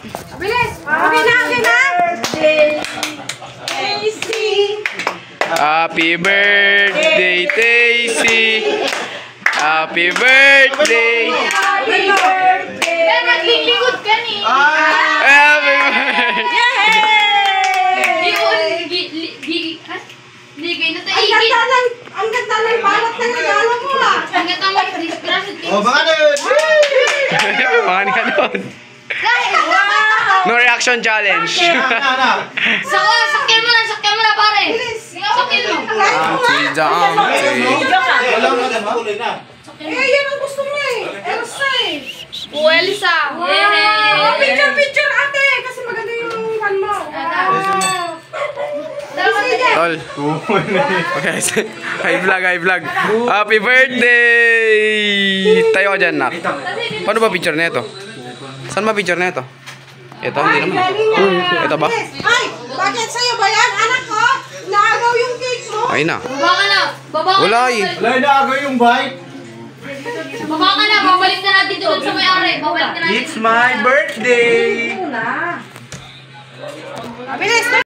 Bilis! Okay na! Happy birthday, Daisy! Happy birthday! Happy birthday! Naglilingkod ka ni. Happy birthday! Ang ganda ng balat ng regalo mo ah! Ang ganda mo, disgrasya. Baka doon! Mga ka doon. No reaction challenge. Sakyan mo na pare. Sakyan mo. Yan ang gusto mo eh! Elsa eh! Elsa. Picture ate! Kasi maganda yung one mo. Tol. Okay. Hi vlog. Happy birthday! Tayo ka dyan, nak. Paano ba picture na ito? Saan ba picture na ito? Ito, hindi naman. Ito ba? Ay! Bakit sa'yo ba yan? Anak ko! Naagaw yung cake mo! Ay na. Baba ka na. Wala eh. Wala na ako yung bike. Baba ka na. Babalik na natin doon sa may-ari. Babalik na natin. It's my birthday! Bilis!